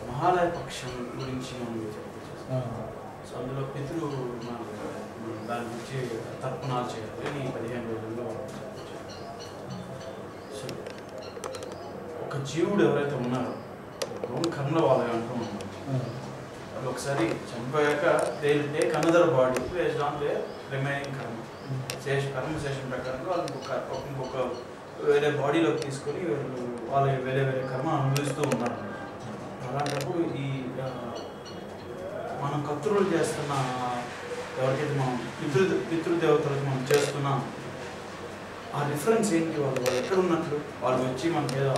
మహాలయ పక్షం గురించి మనం చెప్తాం. సో అందులో దాని గురించి తర్పణాలు చేయాలి 15 రోజుల్లో. సో ఒక జీవుడు ఎవరైతే ఉన్నారో కర్మల వాళ్ళే అంటూ ఉన్నారు. అది ఒకసారి చనిపోయాక they take another body based on the remaining కర్మశేషం ప్రకారంగా వాళ్ళు ఇంకొక వేరే బాడీలోకి తీసుకొని వాళ్ళు వేరే కర్మ అనుభవిస్తూ ఉన్నారు. అలాంటప్పుడు ఈ మనం కర్తృలు చేస్తున్న ఎవరికైతే మనం పితృదేవతలకు మనం చేస్తున్న ఆ రిఫరెన్స్ ఏంటి? వాళ్ళు ఎక్కడ ఉన్నట్లు వాళ్ళు వచ్చి మనకి ఏదో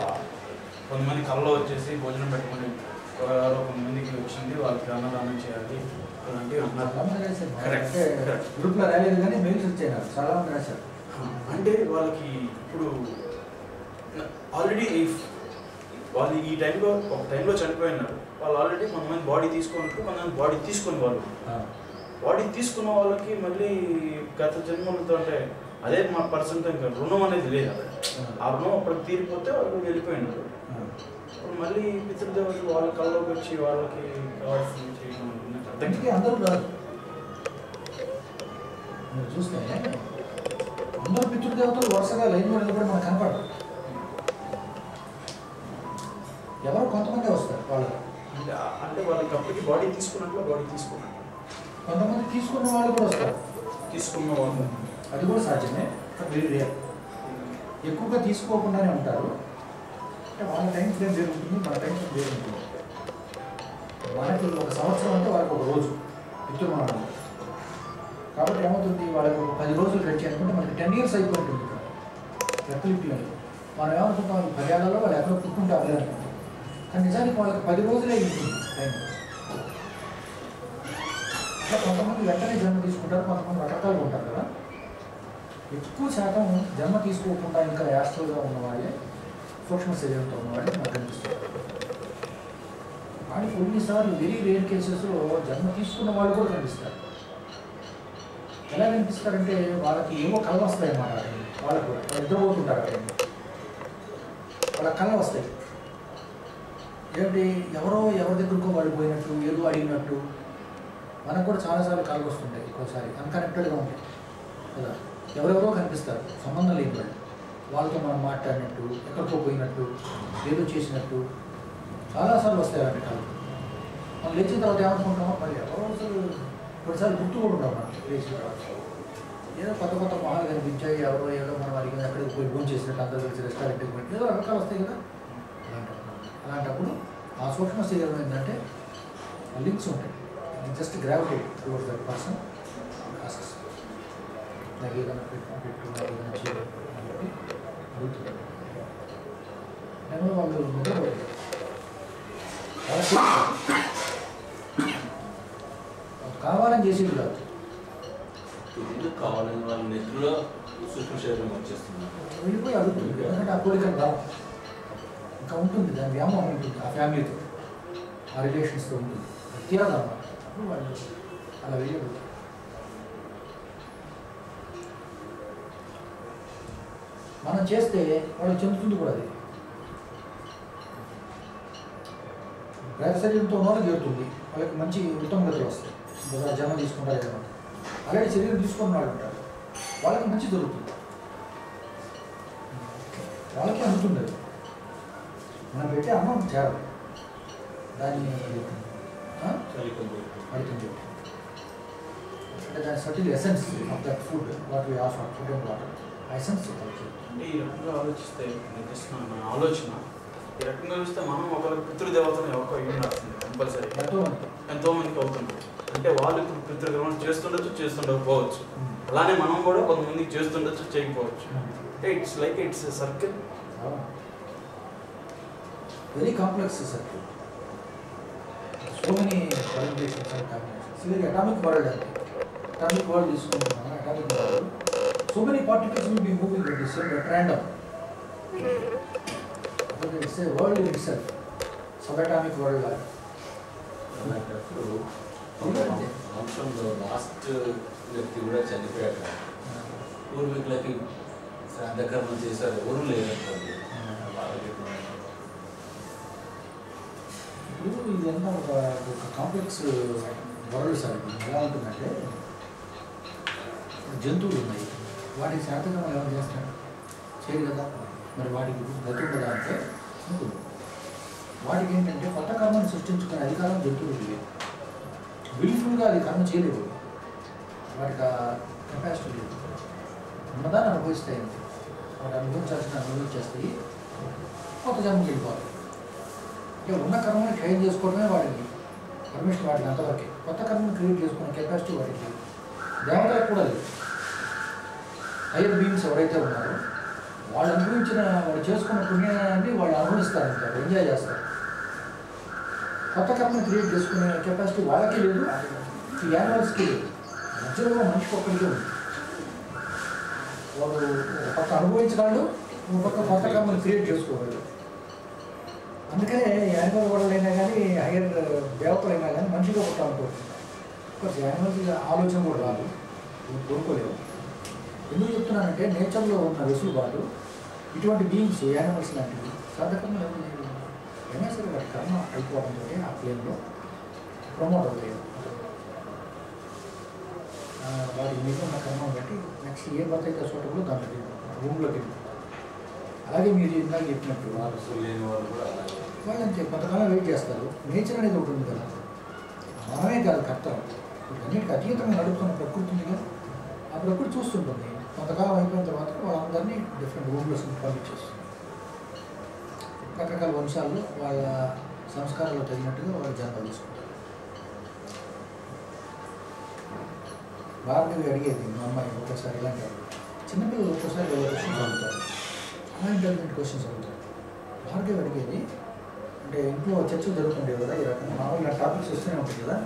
కొంతమంది కళ్ళలో వచ్చేసి భోజనం పెట్టుకుని కొంతమందికి వచ్చింది వాళ్ళకి అన్నదానం చేయాలి అలాంటివి అన్నారు. అంటే వాళ్ళకి ఇప్పుడు ఆల్రెడీ వాళ్ళు ఈ టైంలో ఒక టైంలో చనిపోయినారు. వాళ్ళు ఆల్రెడీ కొంతమంది బాడీ తీసుకున్నట్టు కొంతమంది బాడీ తీసుకుని వాళ్ళు బాడీ తీసుకున్న వాళ్ళకి మళ్ళీ గత జన్మలతో అంటే అదే మా పర్సన్తో ఇంకా రుణం అనేది లేదు. ఆ రుణం అప్పటికి తీరిపోతే వాళ్ళు వెళ్ళిపోయినారు. ఇప్పుడు మళ్ళీ పితృదేవతలు వాళ్ళ కళ్ళలోకి వచ్చి వాళ్ళకి కావాల్సింది చేయడం అర్థంకి అందరూ కాదు. మీరు చూస్తే అందరూ పితృదేవతలు వరుసగా లైన్ మీద కూడా మనకు కనపడరు. ఎవరో కొంతమంది వస్తారు వాళ్ళు. అంటే వాళ్ళకి అప్పటికి బాడీ తీసుకున్నట్లు కొంతమంది తీసుకున్న వాళ్ళు కూడా వస్తారు. తీసుకున్న వాళ్ళు అది కూడా సాధ్యమే. Very rare. ఎక్కువగా తీసుకోకుండానే ఉంటారు. అంటే వాళ్ళ టైం ఫ్రేమ్ వేరు ఉంటుంది, మన టైం ఫ్రేమ్ వేరు ఉంటుంది. మనకి ఒక సంవత్సరం అంటే వాళ్ళకి ఒక రోజు పితృమానం. కాబట్టి ఏమవుతుంది, వాళ్ళకి 10 రోజులు గడిచి అనుకుంటే మనకి 10 years అయిపోతుంది. ఎక్కలిప్పిలో మనం ఏమనుకుంటాం 10 ఏళ్లలో వాళ్ళు ఎక్కడో పుట్టుకుంటే అవ్వలేదు అనుకుంటాం. కానీ నిజానికి వాళ్ళకి 10 రోజులే ఉంటుంది టైం. అట్లా కొంతమంది వెంటనే జన్మ తీసుకుంటారు, కొంతమంది రకరకాలుగా ఉంటారు కదా. ఎక్కువ శాతం జన్మ తీసుకోకుండా ఇంకా యాస్ట్రల్గా ఉన్న వాళ్ళే, సూక్ష్మ శరీరంతో ఉన్న వాళ్ళే మనకు కనిపిస్తారు. కానీ కొన్నిసార్లు వెరీ రేర్ కేసెస్లో జన్మ తీసుకున్న వాళ్ళు కూడా కనిపిస్తారు. ఎలా కనిపిస్తారంటే వాళ్ళకి ఏవో కళ వస్తాయి అన్నమాట. వాళ్ళకు కూడా నిద్రపోతుంటారు అక్కడ, వాళ్ళ కళ వస్తాయి. ఏమిటి, ఎవరి దగ్గరకో వాళ్ళు పోయినట్టు, ఏదో అడిగినట్టు. మనకు కూడా చాలాసార్లు కళలు వస్తుంటాయి. ఒక్కోసారి అన్కనెక్టెడ్గా ఉంటాయి కదా. ఎవరెవరో కనిపిస్తారు, సంబంధం లేని వాళ్ళు. వాళ్ళతో మనం మాట్లాడినట్టు, ఎక్కడికో పోయినట్టు, ఏదో చేసినట్టు చాలాసార్లు వస్తాయి అలాంటి కళలు. మనం లేచిన తర్వాత ఏమనుకుంటామో మళ్ళీ ఎవరో అసలు కొన్నిసార్లు గుర్తు కూడా ఉంటాం. మనం లేచిన తర్వాత ఏదో కొత్త మొహాలు కనిపించాయి, ఎవరో ఏదో మనం అడిగిన ఎక్కడికి పోయి భోజనం చేసినట్టు, అందరూ కలిసి రెస్టారెంట్కి పోయి ఏదో రకాలు వస్తాయి కదా. అలాంటప్పుడు ఆ సూక్ష్మ శరీరం ఏంటంటే లింక్స్ ఉంటాయి. Just gravitate towards that person asks నాకు ఏదైనా పెట్టు ఏదైనా చేయాలి అని అడుగుతుంది. నేను వాళ్ళు నిద్రపోతారు, కావాలని చేసేది కాదు. కావాలని వాళ్ళ నిద్రలో సూక్ష్మ శరీరం వచ్చేస్తున్నారు, వెళ్ళిపోయి అడుగుతుంది. ఎందుకంటే ఆ కోరిక రావు, ఇంకా ఉంటుంది, దాని వ్యామోహం ఉంటుంది, ఆ ఫ్యామిలీతో ఆ రిలేషన్స్తో ఉంటుంది, తీరాలన్నమాట. అప్పుడు వాళ్ళు అలా వెళ్ళి మనం చేస్తే వాళ్ళు చెందుతుంది కూడా. అది ప్రేత శరీరంతో ఉన్నవాళ్ళు చేరుతుంది, వాళ్ళకి మంచి ఉత్తమగతులు వస్తాయి. జన్మ తీసుకుంటారు ఏదైనా. అలాగే శరీరం తీసుకున్న వాళ్ళు ఉంటారు, వాళ్ళకి మంచి దొరుకుతుంది, వాళ్ళకి అందుతుంది. అది మనం పెట్టే అన్నం చేరాలి, దాన్ని అడుగుతుంది. అంటే దాని subtle essence of that food what we offer, food and water, ఆ ఎసెన్స్. అంటే ఈ రకంగా ఆలోచిస్తే నా ఆలోచన ఈ రకంగా చూస్తే మనం ఒకరికి పితృదేవతను ఎవరికో అయ్యిండాల్సింది కంపల్సరీ. ఎంతోమందికి అవుతుంది. అంటే వాళ్ళు ఇప్పుడు పితృదేవతను చేస్తుండకపోవచ్చు, అలానే మనం కూడా కొంతమందికి చేస్తుండొచ్చు, చేయకపోవచ్చు. అంటే it's circle, very complex circle. So many permutations and combinations. ఇది అటామిక్ వరల్డ్ అంటే అటామిక్ వరల్డ్ తీసుకుంటున్నాం. Atomic world so many particles will be moving at the same at random. But it's a world in itself, subatomic world life. వంశంలో last వ్యక్తి కూడా చనిపోయాక పూర్వీకులకి శ్రాద్ధకర్మ చేశారు, ఎవరు లేదంటుంది. ఇదంతా ఒక కాంప్లెక్స్ వరల్డ్ సార్. ఎలా ఉంటుందంటే జంతువులు ఉన్నాయి, వాటికి శాతకం ఎవరు చేస్తారు? చేయరు కదా. మరి వాటికి గతి ఉండదా అంటే ఉంటుంది. వాటికి ఏంటంటే కొత్త కర్మను సృష్టించుకునే అధికారం జంతువులు లేదు. విల్ఫుల్గా అది కర్మ చేయలేవు, వాటికి ఆ కెపాసిటీ లేదు. ఉన్నదాన్ని అనుభవిస్తాయి అంతే. వాటి అనుభవించేస్తాయి, కొత్త జన్మకి వెళ్ళిపోతాయి. ఇక ఉన్న కర్మని క్రియేట్ చేసుకోవడమే వాటికి పర్మిషన్, వాటికి అంతవరకే. కొత్త కర్మను క్రియేట్ చేసుకునే కెపాసిటీ వాటికి లేదు. దేవతలకు కూడా లేదు. హైయర్ బీయింగ్స్ ఎవరైతే ఉన్నారో వాళ్ళు అనుభవించిన, వాళ్ళు చేసుకున్న పుణ్యాన్ని వాళ్ళు అనుభవిస్తారంటారు, ఎంజాయ్ చేస్తారు. కొత్త కర్మను క్రియేట్ చేసుకునే కెపాసిటీ వాళ్ళకి లేదు, ఈ యానిమల్స్కి లేదు. మధ్యలో మనిషికి ఒక్కడికే ఉంది. వాళ్ళు ఒక పక్క అనుభవించగలడు, ఒక పక్క కొత్త కర్మను క్రియేట్ చేసుకోగలడు. అందుకనే యానిమల్ వాళ్ళైనా కానీ హైయర్ దేవతలైనా కానీ మనిషిగా పుట్టాలనుకుంటున్నారు. యానిమల్స్ ఆలోచన కూడా రాదు, కోరుకోలేవు. ఎందుకు చెప్తున్నానంటే నేచర్లో ఉన్న వెసులుబాటు ఇటువంటి బీయింగ్స్ యానిమల్స్ లాంటివి సాధకర్మ అయినా సరే వాటి కర్మ అయిపోవడంతో ఆ ప్లేన్లో ప్రమోట్ అవుతాయి. వాటికి మీద ఉన్న కర్మను బట్టి నెక్స్ట్ ఏ బర్త్ అయితే చోటప్పుడు దాంట్లో రూమ్లోకి. అలాగే మీరు ఇందాక చెప్పినట్టు వాళ్ళు అంతే కొంతకాలం వెయిట్ చేస్తారు. నేచర్ అనేది ఒకటి ఉంది కదా, మనమే కాదు కర్తవ్యం. అన్నిటికీ అతీతంగా నడుపుతున్న ప్రకృతి ఉంది కదా, ఆ ప్రకృతి చూస్తుంటుంది. కొంతకాలం అయిపోయిన తర్వాత వాళ్ళందరినీ డిఫరెంట్ రూమ్లోస్ పంపించేస్తుంది. రకరకాల వంశాల్లో వాళ్ళ సంస్కారాలు తగినట్టుగా వాళ్ళు జన్మ తీసుకుంటారు. భారతీయులు అడిగేది మా అమ్మాయి ఒక్కోసారి ఇలాంటి చిన్నపిల్లలు ఒక్కోసారి క్వశ్చన్స్ అడుగుతారు, అలా ఇంటెలిజెంట్ క్వశ్చన్స్ అడుగుతారు. భారతీయులు అడిగేది అంటే ఇంట్లో చర్చలు జరుగుతుండే కదా, ఈ రకంగా మామూలుగా టాపిక్స్ వస్తూనే ఉంటుంది కదా.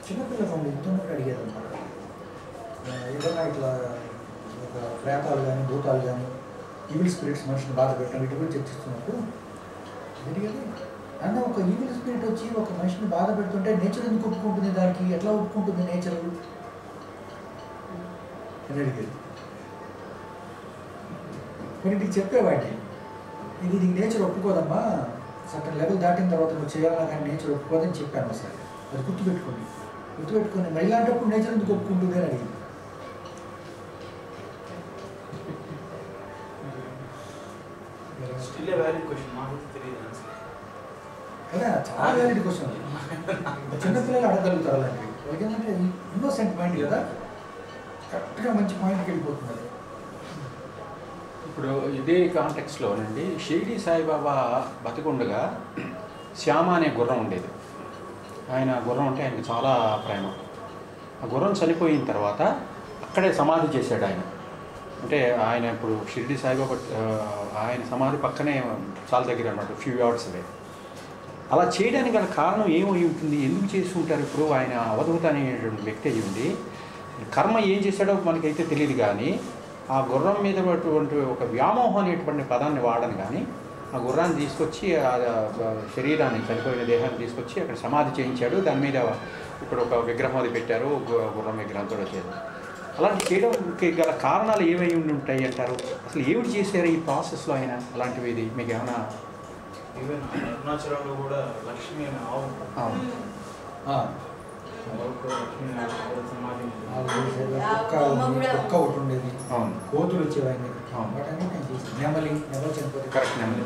చిన్నపిల్లలు ఉండి ఇంట్లో అడిగేది అనమాట. ఏదైనా ఇట్లా ఒక ప్రేతాలు కానీ భూతాలు కానీ ఈవిల్ స్పిరిట్స్ మనిషిని బాధ పెట్టడం వీటి గురించి చర్చిస్తున్నప్పుడు జరిగేది. అంటే ఒక ఈవిల్ స్పిరిట్ వచ్చి ఒక మనిషిని బాధ పెడుతుంటే నేచర్ ఎందుకు ఒప్పుకుంటుంది? దానికి ఎట్లా ఒప్పుకుంటుంది నేచర్ అని అడిగేది. కొన్నింటికి చెప్పేవాడిని, ఇది నేచర్ ఒప్పుకోదమ్మా, సర్టన్ లెవెల్ దాటిన తర్వాత నువ్వు చేయాలా కానీ నేచర్ ఒప్పుకోదని చెప్పాను ఒకసారి. అది గుర్తుపెట్టుకొని మరి ఇలాంటప్పుడు నేచర్ ఎందుకు ఒప్పుకుంటుంది అని అడిగింది. కదా, చాలా వ్యాలిడ్ క్వశ్చన్. చిన్నపిల్లలు అడగలుగుతారు అలాంటివి. వాళ్ళకి ఏంటంటే ఇన్నోసెంట్ మైండ్ కదా, కరెక్ట్గా మంచి పాయింట్కి వెళ్ళిపోతున్నారు. ఇప్పుడు ఇదే కాంటెక్స్లోనండి షిరిడి సాయిబాబా బతికుండగా శ్యామ అనే గుర్రం ఉండేది. ఆయన గుర్రం అంటే ఆయనకు చాలా ప్రేమ. ఆ గుర్రం చనిపోయిన తర్వాత అక్కడే సమాధి చేశాడు ఆయన. అంటే ఆయన ఇప్పుడు షిరిడి సాయిబాబా ఆయన సమాధి పక్కనే చాలా దగ్గర అన్నమాట, ఫ్యూ అవర్స్ అవే. అలా చేయడానికి గల కారణం ఏమై ఉంటుంది, ఎందుకు చేసి ఉంటారు? ఇప్పుడు ఆయన అవధూత అనేటువంటి వ్యక్తి ఉంది, కర్మ ఏం చేశాడో మనకైతే తెలియదు. కానీ ఆ గుర్రం మీద ఒక వ్యామోహం అనేటువంటి పదాన్ని వాడను. కానీ ఆ గుర్రాన్ని తీసుకొచ్చి ఆ శరీరాన్ని, చనిపోయిన దేహాన్ని తీసుకొచ్చి అక్కడ సమాధి చేయించాడు. దాని మీద ఇప్పుడు ఒక విగ్రహం అది పెట్టారు, గుర్రం విగ్రహంతో వచ్చేది. అలాంటి చేయడానికి గల కారణాలు ఏమై ఉంటాయి అంటారు? అసలు ఏమిటి చేశారు ఈ ప్రాసెస్లో ఆయన అలాంటివి? ఇది మీకు ఏమైనా? ఈవెన్ అరుణాచలంలో కూడా లక్ష్మి అనే ఆవు కుక్క ఒకటి ఉండేది, కోతులు వచ్చేవి ఆయన. నెమలి చనిపోతే కరెక్ట్, నెమలి.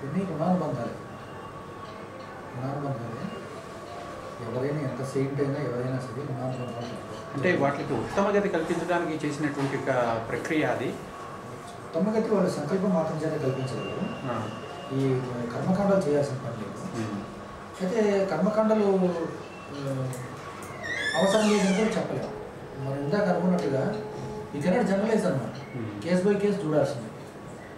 ఇవన్నీ రుణానుబంధాలే. ఎవరైనా ఎంత సెయింట్ అయినా ఎవరైనా సరే రుణానుబంధాలు. అంటే వాటికి ఉత్తమ గతి కల్పించడానికి చేసినటువంటి ప్రక్రియ అది. ఉత్తమ గతి వాళ్ళ సంకల్పం మాత్రం చేత కల్పించలేదు. ఈ కర్మకాండాలు చేయాల్సిన పని లేదు. అయితే కర్మకాండలు అవసరం లేదని కూడా చెప్పలేము. మనం ఇందాక అనుకున్నట్టుగా ఈ కెనాట్ జనరలైజ్ అన్నమాట, కేస్ బై కేసు చూడాల్సింది.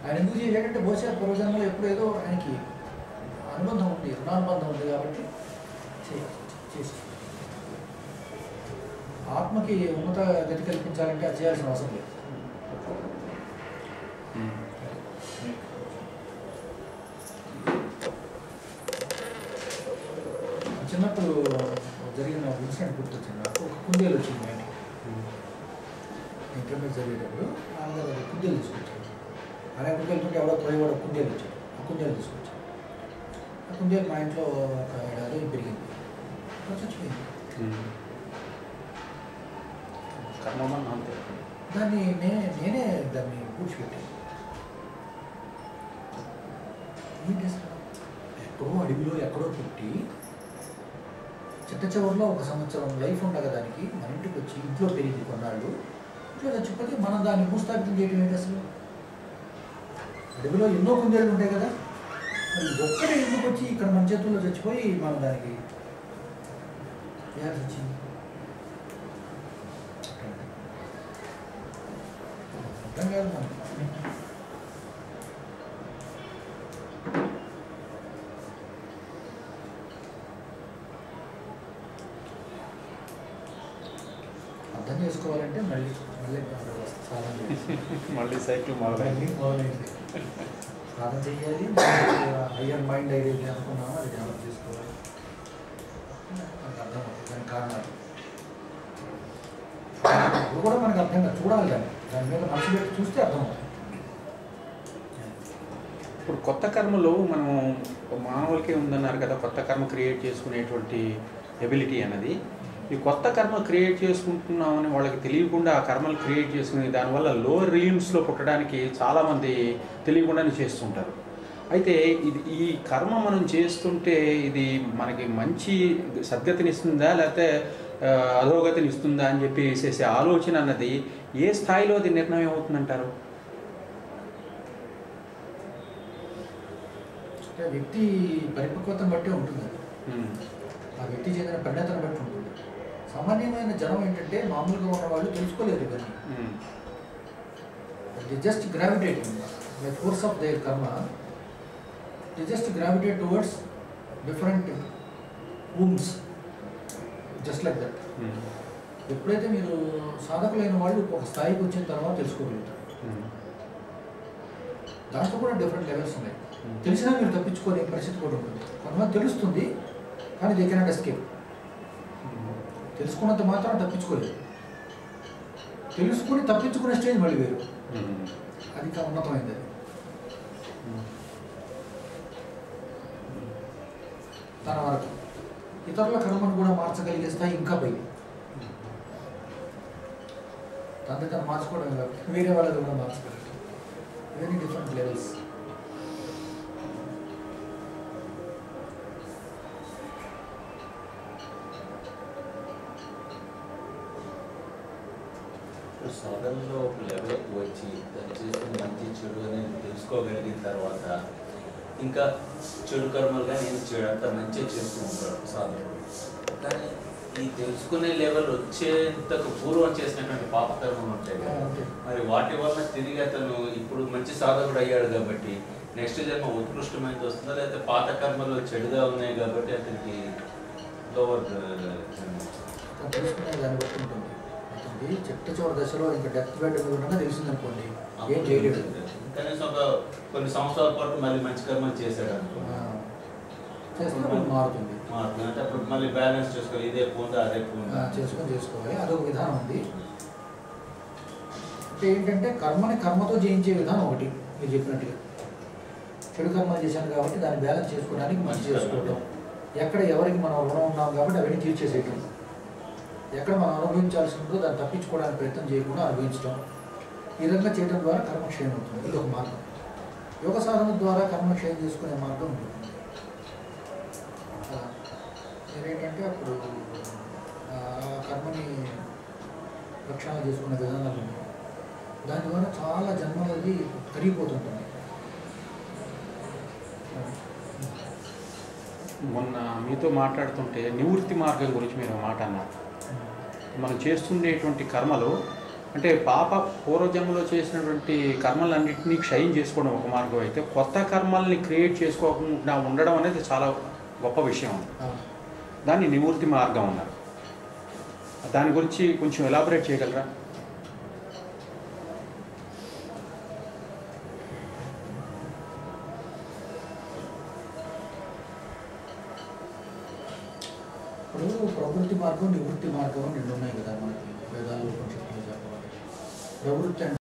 ఆయన ఎందుకు చేయాలంటే బహుశా పూర్వజన్మలో ఎప్పుడు ఏదో ఆయనకి అనుబంధం ఉంది, రుణానుబంధం ఉంది కాబట్టి చేసి ఆత్మకి ఉన్నత గతి కల్పించాలంటే అది చేయాల్సిన అవసరం లేదు. చిన్నప్పుడు జరిగిన ఇన్సిడెంట్ గుర్తొచ్చింది నాకు. ఒక కుందేలు వచ్చింది బయటికి. ఇంటర్మీడియట్ చదివేటప్పుడు నాన్నగారు అది కుందేలు తీసుకొచ్చారు. అలా ఎక్కడికి వెళ్తుంటే ఎవడో తోయవాడు కుందేలు వచ్చాడు. ఆ కుందేలు తీసుకొచ్చారు. ఆ కుందేలు మా ఇంట్లో ఒక ఏడాది పెరిగింది, చచ్చిపోయింది. అంతే. దాన్ని నేనే దాన్ని పూడ్చిపెట్టాను. ఏంటి అసలు ఎక్కడో అడవిలో ఎక్కడో పుట్టి చిట్ట చివరిలో 1 సంవత్సరం లైఫ్ ఉండగా దానికి మన ఇంటికి వచ్చి ఇంట్లో పెరిగింది కొన్నాళ్ళు. ఇంట్లో చచ్చిపోతే మనం దాన్ని భూస్థాపితం చేయడం ఏంటి అసలు? అడవిలో ఎన్నో కుందేళ్ళు ఉంటాయి కదా, మరి ఒక్కడే ఎందుకు వచ్చి ఇక్కడ మన చేతుల్లో చచ్చిపోయి మనం దానికి వ్యాధి వచ్చింది? అర్థం కాదు మనకి. అర్థం చేసుకోవాలంటే మళ్ళీ సాధన మళ్ళీ సైకిల్ మొదలైంది. సాధన చేయాలి. హయ్యర్ మైండ్ ఏదైతే అనుకున్నామో అది డెవలప్ చేసుకోవాలి. మనకు అర్థమవుతుంది దాని కారణాలు. ఇప్పుడు కూడా మనకు అర్థం కాదు, చూడాలి కానీ దాని మీద మనసు పెట్టి చూస్తే అర్థమవుతుంది. ఇప్పుడు కొత్త కర్మలో మనం మానవులకే ఉందన్నారు కదా, కొత్త కర్మ క్రియేట్ చేసుకునేటువంటి ఎబిలిటీ అన్నది. ఈ కొత్త కర్మ క్రియేట్ చేసుకుంటున్నామని వాళ్ళకి తెలియకుండా ఆ కర్మలు క్రియేట్ చేసుకుని దానివల్ల లోవర్ రిలీమ్స్లో పుట్టడానికి చాలామంది తెలియకుండానే చేస్తుంటారు. అయితే ఈ కర్మ మనం చేస్తుంటే ఇది మనకి మంచి సద్గతిని ఇస్తుందా లేకపోతే అధోగతిని ఇస్తుందా అని చెప్పి చేసే ఆలోచన అన్నది ఏ స్థాయిలో అది నిర్ణయం అవుతుందంటారు? వ్యక్తి పరిపక్వతను బట్టి ఉంటుంది. ఆ వ్యక్తి చెందిన పరిణతను బట్టి ఉంటుంది. సామాన్యమైన జనం ఏంటంటే మామూలుగా ఉన్న వాళ్ళు తెలుసుకోలేరు ఇవన్నీ. They just gravitate by force of their karma, they just gravitate towards different rooms just like that. ఎప్పుడైతే మీరు సాధకులైన వాళ్ళు ఒక స్థాయికి వచ్చిన తర్వాత తెలుసుకోగలుగుతారు. దాంట్లో కూడా డిఫరెంట్ లెవెల్స్ ఉన్నాయి. తెలిసినా మీరు తప్పించుకోలేని పరిస్థితి కూడా ఉంటుంది. కొంతమంది తెలుస్తుంది కానీ దే కెనాట్ ఎస్కేప్. తెలుసుకున్నంత మాత్రం తప్పించుకోలేదు. తెలుసుకుని తప్పించుకునే స్టేజ్ మళ్ళీ వేరు, అది ఇంకా ఉన్నతమైంది. తన వరకు ఇతరుల కర్మను కూడా మార్చగలిగే స్థాయి ఇంకా పై. తనని తను మార్చుకోవడం కాదు, వేరే వాళ్ళది కూడా మార్చగలరు. ఇవన్నీ డిఫరెంట్ లెవెల్స్. సాధనలో ఒక లెవెల్కి వచ్చి దాన్ని చేసుకుని మంచి చెడు అనేది తెలుసుకోగలిగిన తర్వాత ఇంకా చెడు కర్మలు కానీ ఏం చేయడం అంతా మంచిగా చేస్తూ ఉంటారు సాధకుడు. కానీ ఈ తెలుసుకునే లెవెల్ వచ్చేంతకు పూర్వం చేసినటువంటి పాపకర్మలు ఉంటాయి కదా, మరి వాటి వల్ల తిరిగి అతను ఇప్పుడు మంచి సాధకుడు అయ్యాడు కాబట్టి నెక్స్ట్ జన్మ ఉత్కృష్టమైనది వస్తుందా, లేకపోతే పాత కర్మలు చెడుగా ఉన్నాయి కాబట్టి అతనికి లోవర్ తెలుసుకునే దాన్ని బట్టి ఉంటుంది. చిట్ట చివరి దశలో ఇంకా డెత్ బెడ్ ఉండగా తెలిసిందనుకోండి ఏం చేయలేదు. కనీసం ఒక కొన్ని సంవత్సరాల పాటు మళ్ళీ మంచి కర్మలు చేశాడు అనుకో, చేస్తే మారుతుంది. అంటే అప్పుడు మళ్ళీ బ్యాలెన్స్ చేసుకోవాలి, ఇదే పోందా అదే పోందా చేసుకోవాలి. అదొక విధానం ఉంది. అంటే ఏంటంటే కర్మని కర్మతో జయించే విధానం ఒకటి మీరు చెప్పినట్టుగా. చెడు కర్మలు చేశాను కాబట్టి దాన్ని బ్యాలెన్స్ చేసుకోవడానికి మంచి చేసుకోవడం, ఎక్కడ ఎవరికి మనం రుణం ఉన్నాం కాబట్టి అవన్నీ తీర్చేసేయటం, ఎక్కడ మనం అనుభవించాల్సి ఉందో దాన్ని తప్పించుకోవడానికి ప్రయత్నం చేయకుండా అనుభవించడం, ఈ విధంగా చేయడం ద్వారా కర్మక్షయం అవుతుంది. ఇది ఒక మార్గం. యోగ సాధన ద్వారా కర్మక్షయం చేసుకునే మార్గం ఉంటుంది. నేనేంటంటే అప్పుడు కర్మని రక్షణ చేసుకునే విధానాలు ఉన్నాయి. దాని ద్వారా చాలా జన్మలది కరిగిపోతుంటుంది. మొన్న మీతో మాట్లాడుతుంటే నివృత్తి మార్గం గురించి మీరు మాట అన్నారు. మనం చేస్తుండేటువంటి కర్మలు అంటే పూర్వజన్మలో చేసినటువంటి కర్మలన్నింటినీ క్షయం చేసుకోవడం ఒక మార్గం అయితే, కొత్త కర్మల్ని క్రియేట్ చేసుకోకుండా ఉండడం అనేది చాలా గొప్ప విషయం. దాన్ని నివృత్తి మార్గం అన్నారు. దాని గురించి కొంచెం ఎలాబరేట్ చేయగలరా? ఇప్పుడు ప్రవృత్తి మార్గం నివృత్తి మార్గం రెండు ఉన్నాయి కదా మనకి వేదాలు ఉపనిషత్తులు చెప్పాలి. ప్రవృత్తి అంటే